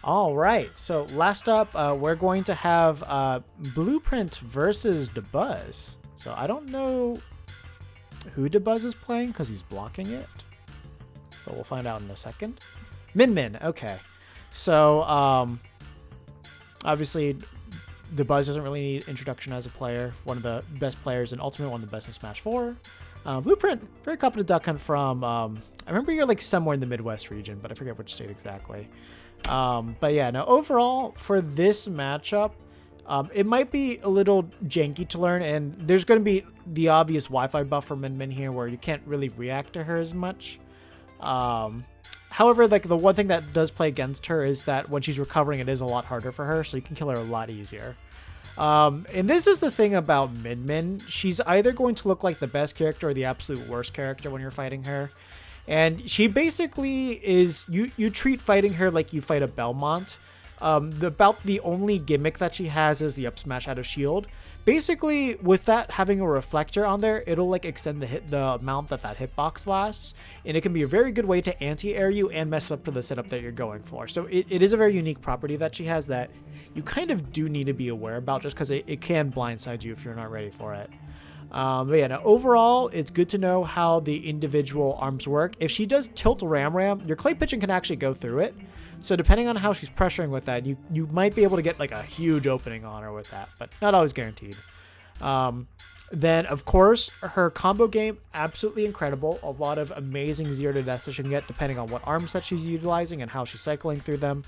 All right. So last up, we're going to have BluPrint versus Dabuz. So I don't know who Dabuz is playing because he's blocking it, but we'll find out in a second. Min Min. Okay. So obviously Dabuz doesn't really need introduction as a player. One of the best players and ultimately one of the best in Smash 4. BluPrint, very competent duck hunt from, I remember you're like somewhere in the Midwest region, but I forget which state exactly. But yeah, now overall for this matchup, it might be a little janky to learn, and there's going to be the obvious Wi-Fi buff for Min Min here where you can't really react to her as much. However, like the one thing that does play against her is that when she's recovering, it is a lot harder for her, so you can kill her a lot easier. And this is the thing about Min Min. She's either going to look like the best character or the absolute worst character when you're fighting her. And she basically is, you treat fighting her like you fight a Belmont. About the only gimmick that she has is the up smash out of shield. Basically, with that having a reflector on there, it'll like extend the amount that hitbox lasts, and it can be a very good way to anti-air you and mess up for the setup that you're going for. So it is a very unique property that she has that you kind of do need to be aware about, just because it can blindside you if you're not ready for it. But yeah, now overall, it's good to know how the individual arms work. If she does tilt Ram Ram, your clay pigeon can actually go through it. So depending on how she's pressuring with that, you might be able to get like a huge opening on her with that, but not always guaranteed. Then of course, her combo game, absolutely incredible. A lot of amazing 0 to death that she can get depending on what arms that she's utilizing and how she's cycling through them.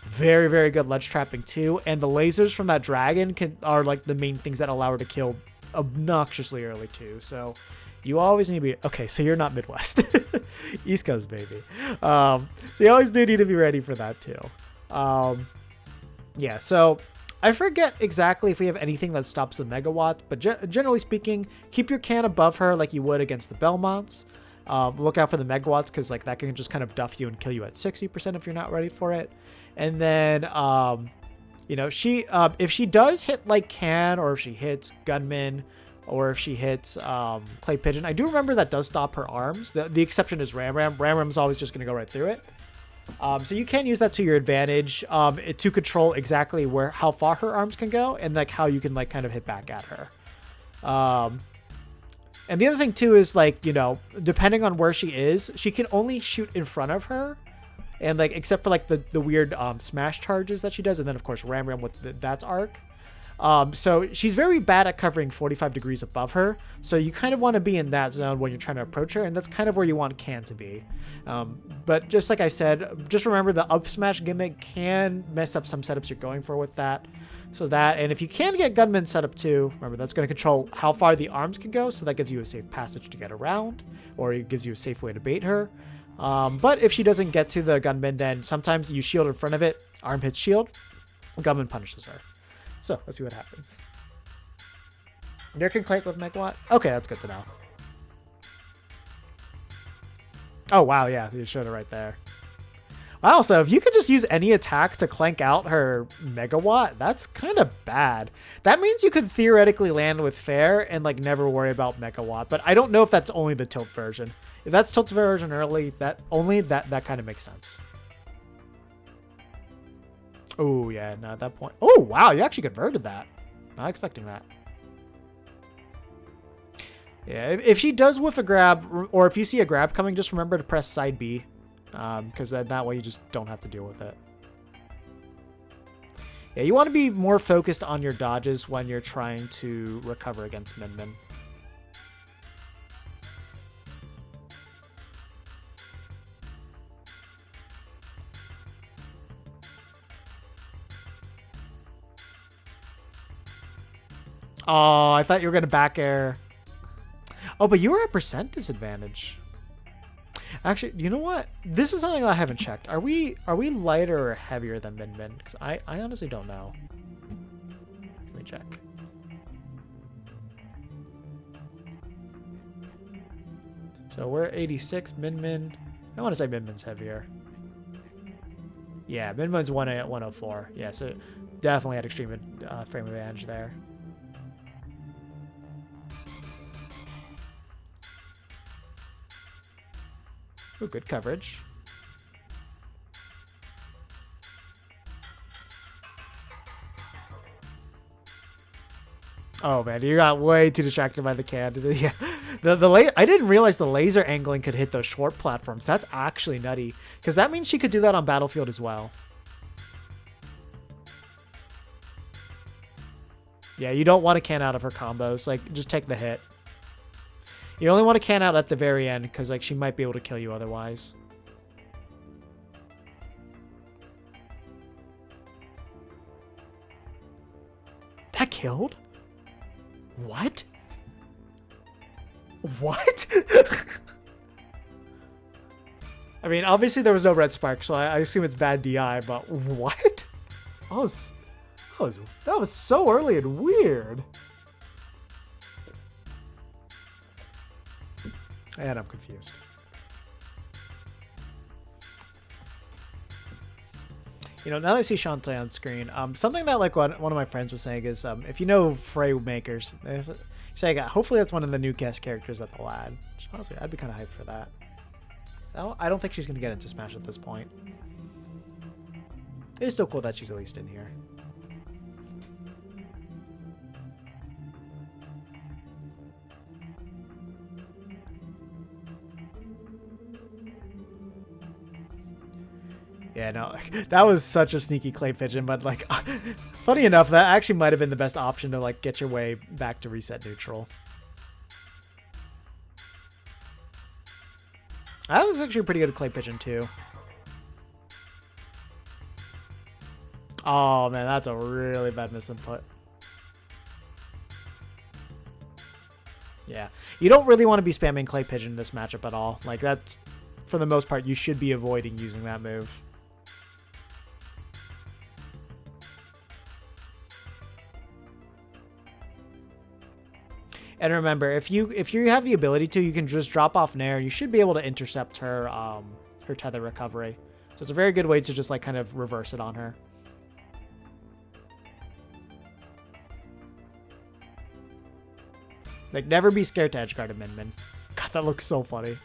Very, very good ledge trapping too. And the lasers from that dragon are like the main things that allow her to kill obnoxiously early too. So you always need to be okay. So you're not Midwest, East Coast, baby. So you always do need to be ready for that too. Yeah. So I forget exactly if we have anything that stops the megawatts, but generally speaking, keep your can above her like you would against the Belmonts. Look out for the megawatts because like that can just kind of duff you and kill you at 60% if you're not ready for it. And then you know, if she does hit like Can, or if she hits Gunman, or if she hits Clay Pigeon, I do remember that does stop her arms. The exception is Ram Ram. Ram Ram's always just going to go right through it. So you can use that to your advantage to control exactly how far her arms can go and like how you can like kind of hit back at her. And the other thing too is like, you know, depending on where she is, she can only shoot in front of her. And like, except for like the weird smash charges that she does. And then of course, Ram Ram with that's arc. So she's very bad at covering 45 degrees above her. So you kind of want to be in that zone when you're trying to approach her. And that's kind of where you want Can to be. But just like I said, just remember the up smash gimmick can mess up some setups you're going for with that. So that, and if you can get Gunman set up too, remember that's going to control how far the arms can go. So that gives you a safe passage to get around, or it gives you a safe way to bait her. But if she doesn't get to the Gunman, then sometimes you shield in front of it, arm hits shield, Gunman punishes her. So let's see what happens. There can clank with Megawatt. Okay, that's good to know. Oh wow, yeah, you showed it right there. Wow, so if you could just use any attack to clank out her Megawatt, that's kind of bad. That means you could theoretically land with Fair and like never worry about Megawatt, but I don't know if that's only the tilt version. If that's tilt version early, that kind of makes sense. Oh yeah, no, at that point. Oh wow, you actually converted that. Not expecting that. Yeah, if she does whiff a grab, or if you see a grab coming, just remember to press side B, because that way you just don't have to deal with it. Yeah, you want to be more focused on your dodges when you're trying to recover against Min Min. Oh, I thought you were going to back air. Oh, but you were at percent disadvantage. Actually, you know what? This is something I haven't checked. Are we lighter or heavier than Min Min? Because I honestly don't know. Let me check. So we're 86. Min Min. I want to say Min Min's heavier. Yeah, Min Min's 104. Yeah, so definitely had extreme frame advantage there. Ooh, good coverage. Oh man, you got way too distracted by the can. Yeah, I didn't realize the laser angling could hit those short platforms. That's actually nutty, because that means she could do that on Battlefield as well. Yeah, you don't want to can out of her combos. Like, just take the hit. You only want to can out at the very end, because like she might be able to kill you otherwise. That killed? What? What? I mean, obviously there was no red spark, so I assume it's bad DI, but what? That was so early and weird. And I'm confused. You know, now that I see Shantae on screen, something that like one of my friends was saying is, if you know Frey makers, saying hopefully that's one of the new guest characters that they'll add. Honestly, I'd be kind of hyped for that. I don't think she's gonna get into Smash at this point. It's still cool that she's at least in here. Yeah, no, that was such a sneaky clay pigeon, but like, funny enough, that actually might have been the best option to like get your way back to reset neutral. That was actually a pretty good clay pigeon too. Oh man, that's a really bad misinput. Yeah, you don't really want to be spamming clay pigeon in this matchup at all. Like that, for the most part, you should be avoiding using that move. And remember, if you have the ability to, you can just drop off Nair. You should be able to intercept her her tether recovery. So it's a very good way to just like kind of reverse it on her. Like, never be scared to edgeguard a Min. God, that looks so funny.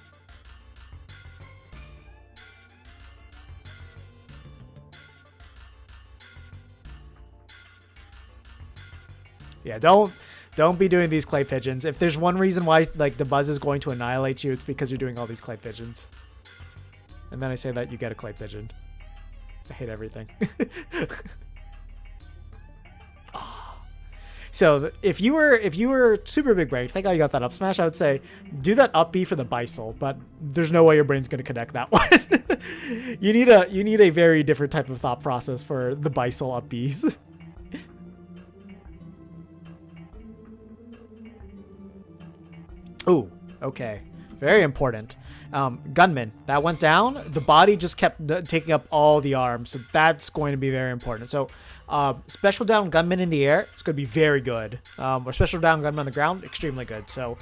Yeah, don't be doing these clay pigeons. If there's one reason why like Dabuz is going to annihilate you, it's because you're doing all these clay pigeons. And then I say that you get a clay pigeon. I hate everything. So if you were super big brain, thank God you got that up smash, I would say do that up B for the Bisel, but there's no way your brain's gonna connect that one. you need a very different type of thought process for the Bisel up Bs. Ooh, okay. Very important. Gunman, that went down. The body just kept taking up all the arms, so that's going to be very important. So special down gunman in the air is going to be very good. Or special down gunman on the ground, extremely good. So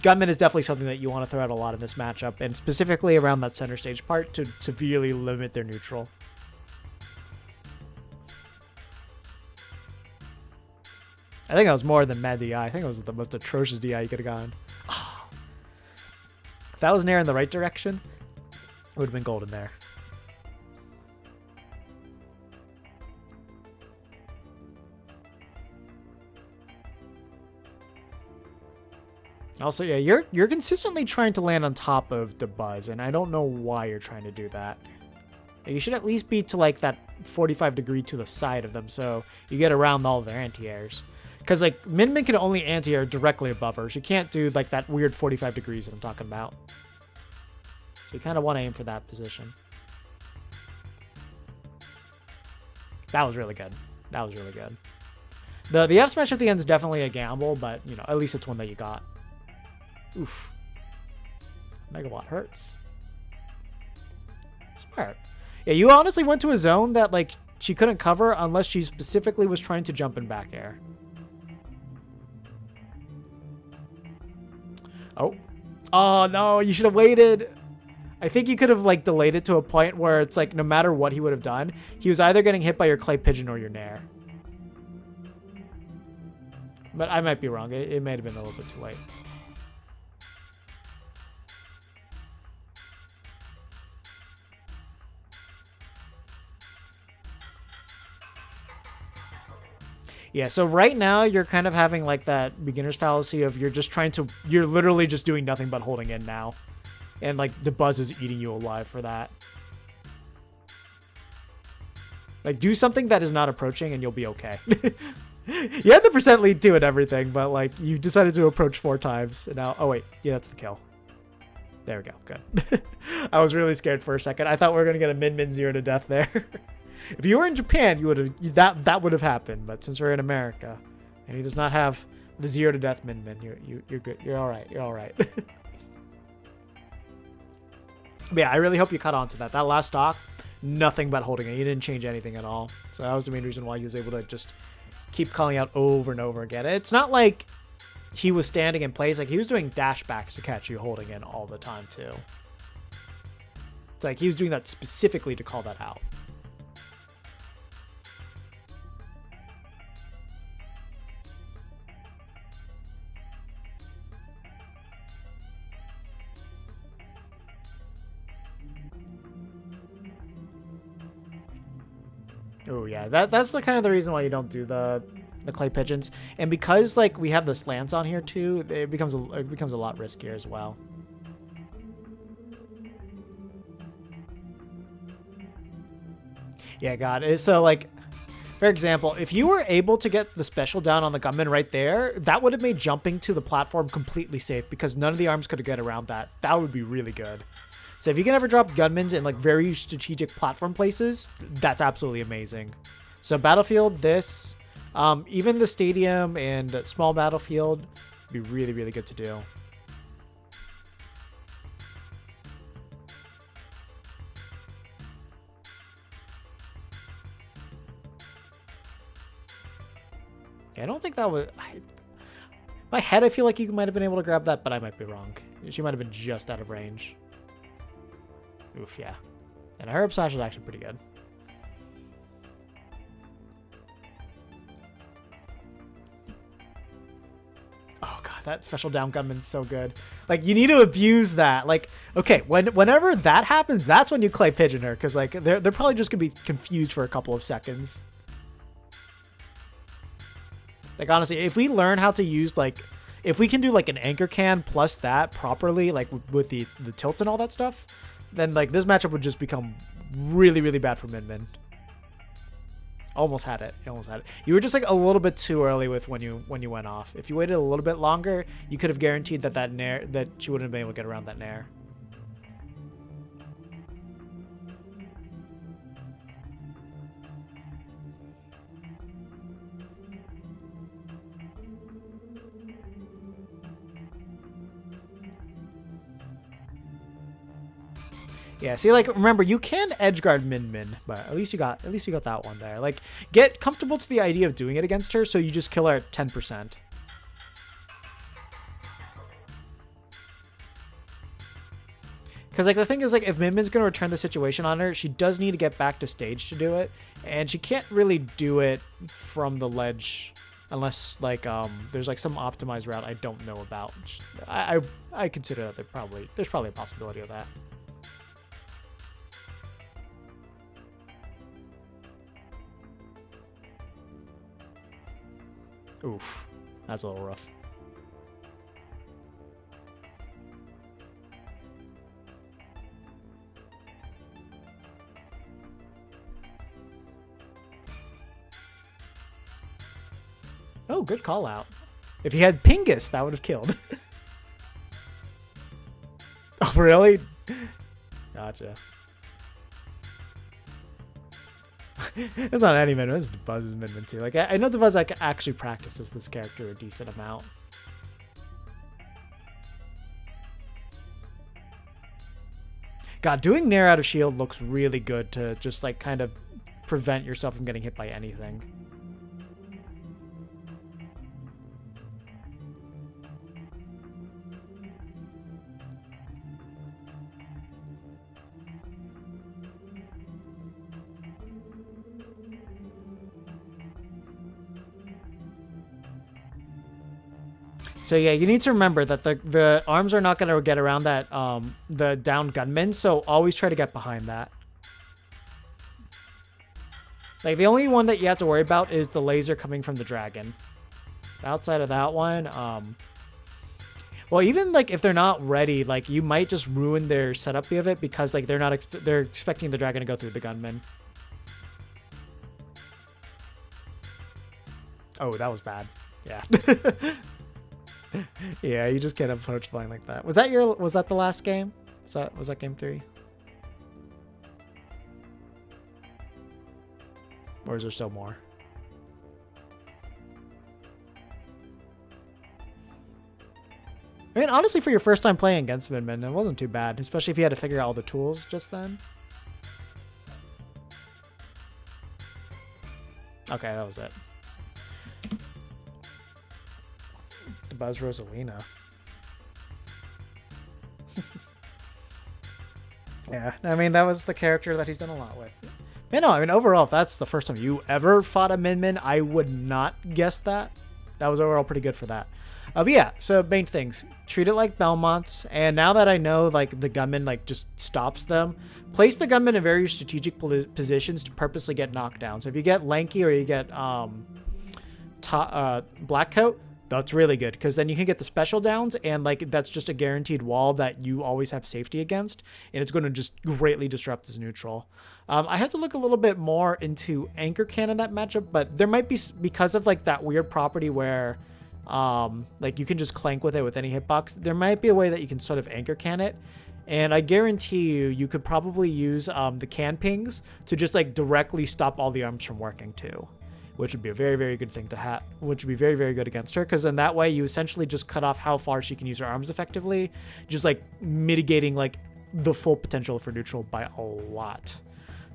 gunman is definitely something that you want to throw out a lot in this matchup, and specifically around that center stage part to severely limit their neutral. I think that was more than mad DI. I think it was the most atrocious DI you could have gotten. If that was Nair in the right direction, it would have been golden there. Also, yeah, you're consistently trying to land on top of Dabuz, and I don't know why you're trying to do that. You should at least be to like that 45 degree to the side of them, so you get around all their anti-airs. Because like Min can only anti-air directly above her. She can't do like that weird 45 degrees that I'm talking about. So you kind of want to aim for that position. That was really good. That was really good. The F smash at the end is definitely a gamble, but you know, at least it's one that you got. Oof. Megawatt hurts. Smart. Yeah, you honestly went to a zone that like she couldn't cover unless she specifically was trying to jump in back air. Oh. Oh no, you should have waited. I think you could have like delayed it to a point where it's like no matter what he would have done, he was either getting hit by your clay pigeon or your Nair. But I might be wrong. It might have been a little bit too late. Yeah, so right now you're kind of having like that beginner's fallacy of you're literally just doing nothing but holding in now. And like Dabuz is eating you alive for that. Like do something that is not approaching and you'll be okay. You had the percent lead too and everything, but like you decided to approach 4 times and now, oh wait, yeah, that's the kill. There we go, good. I was really scared for a second. I thought we were gonna get a min 0 to death there. If you were in Japan, you would have that would have happened. But since we're in America, and he does not have the 0 to death min, you're good. You're all right. You're all right. But yeah, I really hope you caught on to that. That last stock, nothing but holding it. He didn't change anything at all. So that was the main reason why he was able to just keep calling out over and over again. It's not like he was standing in place. Like he was doing dash backs to catch you holding in all the time too. It's like he was doing that specifically to call that out. Oh yeah, that's the kind of the reason why you don't do the clay pigeons, and because like we have the slants on here too, it becomes a lot riskier as well. Yeah, God. So like, for example, if you were able to get the special down on the gunman right there, that would have made jumping to the platform completely safe because none of the arms could have get around that. That would be really good. So if you can ever drop gunmans in like very strategic platform places, that's absolutely amazing. So Battlefield, this, even the stadium and small battlefield would be really, really good to do. Yeah, I don't think that was... my head, I feel like you might have been able to grab that, but I might be wrong. She might have been just out of range. Oof, yeah. And her herb slash is actually pretty good. Oh god, that special down gunman's so good. Like, you need to abuse that. Like, okay, whenever that happens, that's when you clay pigeon her, because like they're probably just gonna be confused for a couple of seconds. Like honestly, if we learn how to use like, if we can do like an anchor can plus that properly, like with the tilts and all that stuff, then like this matchup would just become really, really bad for Min. Almost had it. You almost had it. You were just like a little bit too early with when you went off. If you waited a little bit longer, you could have guaranteed that she wouldn't have been able to get around that nair. Yeah, see, like, remember, you can edgeguard Min, but at least you got that one there. Like, get comfortable to the idea of doing it against her, so you just kill her at 10%. Because, like, the thing is, like, if Min's going to return the situation on her, she does need to get back to stage to do it, and she can't really do it from the ledge unless, like, there's, like, some optimized route I don't know about. I consider that there's probably a possibility of that. Oof, that's a little rough. Oh, good call out. If he had Pingus, that would have killed. Oh, really? Gotcha. It's not any Min, it's Dabuz's Min too. Like, I know Dabuz like actually practices this character a decent amount. God, doing Nair out of shield looks really good to just like kind of prevent yourself from getting hit by anything. So yeah, you need to remember that the arms are not going to get around that the down gunman, so always try to get behind that. Like, the only one that you have to worry about is the laser coming from the dragon. Outside of that one, well, even like if they're not ready, like you might just ruin their setup of it because like they're expecting the dragon to go through the gunman. Oh, that was bad. Yeah. Yeah, you just can't approach flying like that. Was that the last game? Was that game 3? Or is there still more? I mean, honestly, for your first time playing against Midman, it wasn't too bad, especially if you had to figure out all the tools just then. Okay, that was it. Dabuz Rosalina. Yeah, I mean, that was the character that he's done a lot with. Yeah, no, I mean, overall, if that's the first time you ever fought a Min, I would not guess that. That was overall pretty good for that. But yeah, so main things. Treat it like Belmonts, and now that I know, like, the gunman, like, just stops them, place the gunman in very strategic positions to purposely get knocked down. So if you get Lanky or you get Black Coat, that's really good, because then you can get the special downs, and, like, that's just a guaranteed wall that you always have safety against, and it's going to just greatly disrupt this neutral. I have to look a little bit more into Anchor Can in that matchup, but there might be, because of, like, that weird property where like you can just clank with it with any hitbox, there might be a way that you can sort of Anchor Can it, and I guarantee you could probably use the can pings to just like directly stop all the arms from working too, which would be a very, very good thing to have, which would be very, very good against her, because in that way you essentially just cut off how far she can use her arms effectively, just like mitigating like the full potential for neutral by a lot.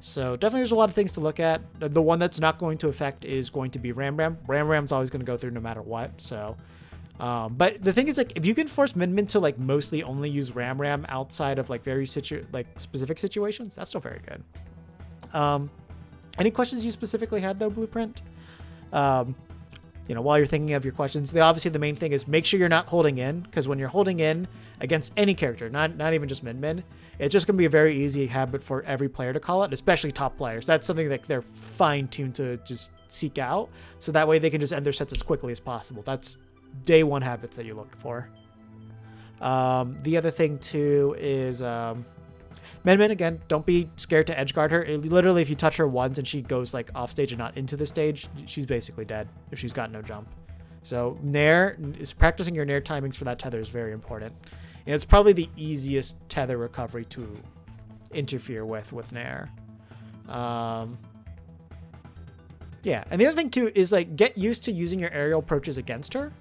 So definitely there's a lot of things to look at. The one that's not going to affect is going to be Ram Ram. Ram Ram's always going to go through no matter what. So, but the thing is, like, if you can force Min to like mostly only use Ram Ram outside of like very specific situations, that's still very good. Any questions you specifically had though, BluPrint? You know, while you're thinking of your questions, obviously the main thing is make sure you're not holding in, because when you're holding in against any character, not even just Min, it's just going to be a very easy habit for every player to call it, especially top players. That's something that they're fine-tuned to just seek out, so that way they can just end their sets as quickly as possible. That's day one habits that you look for. The other thing too is Min, again, don't be scared to edge guard her. Literally, if you touch her once and she goes like off stage and not into the stage, she's basically dead if she's got no jump. So practicing your nair timings for that tether is very important. And it's probably the easiest tether recovery to interfere with nair. Yeah, and the other thing too is like get used to using your aerial approaches against her.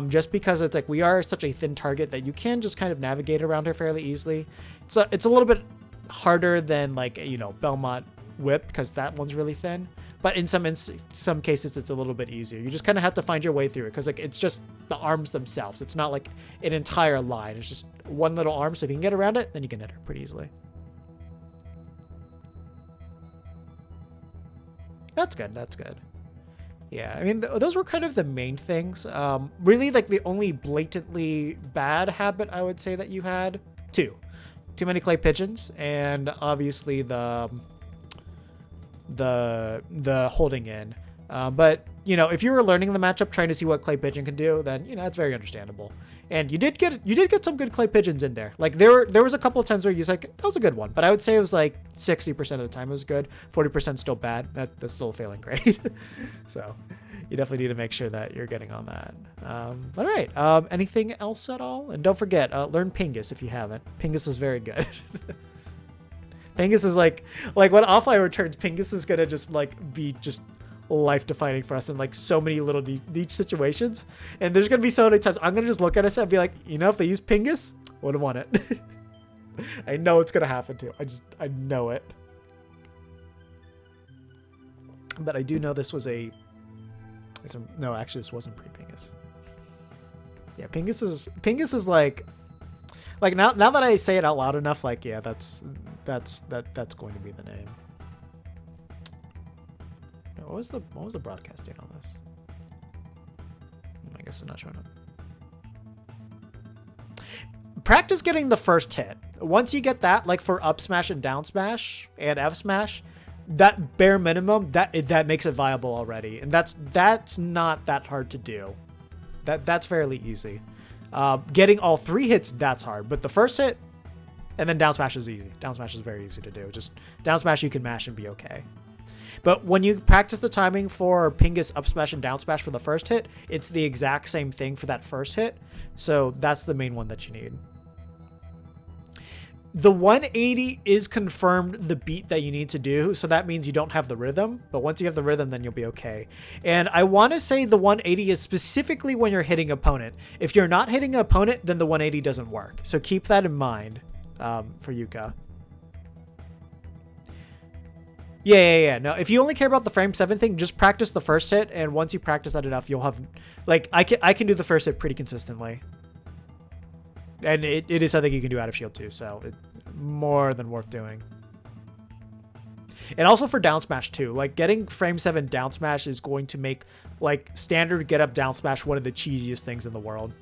Just because it's like we are such a thin target that you can just kind of navigate around her fairly easily. It's a little bit harder than like, you know, Belmont Whip, because that one's really thin. But in some cases, it's a little bit easier. You just kind of have to find your way through it, because like it's just the arms themselves. It's not like an entire line. It's just one little arm. So if you can get around it, then you can hit her pretty easily. That's good. That's good. Yeah, I mean, those were kind of the main things. Really, like the only blatantly bad habit I would say that you had, too many clay pigeons, and obviously the holding in. But you know, if you were learning the matchup, trying to see what clay pigeon can do, then you know that's very understandable. And you did get some good clay pigeons in there. Like there was a couple of times where you was like, that was a good one, but I would say it was like 60% of the time it was good, 40% still bad. That's still a failing grade. So you definitely need to make sure that you're getting on that. All right. Anything else at all? And don't forget, learn Pingus if you haven't. Pingus is very good. Pingus is like when offline returns, Pingus is gonna just like be just life defining for us in like so many little niche situations. And there's gonna be so many times I'm gonna just look at us and be like, you know, if they use Pingus, would have won it. I know it's gonna happen too. I know it. But I do know this was no, actually this wasn't pre-Pingus. Yeah, Pingus is like now that I say it out loud enough, like yeah, that's going to be the name. What was the broadcast date on this? I guess it's not showing up. Practice getting the first hit. Once you get that, like for up smash and down smash and F smash, that bare minimum, that makes it viable already. And that's not that hard to do. That's fairly easy. Getting all 3 hits, that's hard. But the first hit, and then down smash is easy. Down smash is very easy to do. Just down smash you can mash and be okay. But when you practice the timing for Pingus up smash and down smash for the first hit, it's the exact same thing for that first hit. So that's the main one that you need. The 180 is confirmed the beat that you need to do, so that means you don't have the rhythm, but once you have the rhythm, then you'll be okay. And I want to say the 180 is specifically when you're hitting opponent. If you're not hitting an opponent, then the 180 doesn't work. So keep that in mind for Yuka. Yeah. No, if you only care about the frame 7 thing, just practice the first hit, and once you practice that enough, you'll have... Like, I can do the first hit pretty consistently. And it is something you can do out of shield too, so it's more than worth doing. And also for down smash too, like getting frame 7 down smash is going to make like standard get up down smash one of the cheesiest things in the world.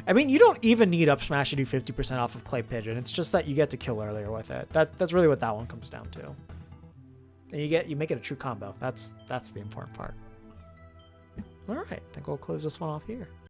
I mean, you don't even need up smash to do 50% off of Clay Pigeon. It's just that you get to kill earlier with it. That's really what that one comes down to. And you make it a true combo. That's the important part. All right, I think we'll close this one off here.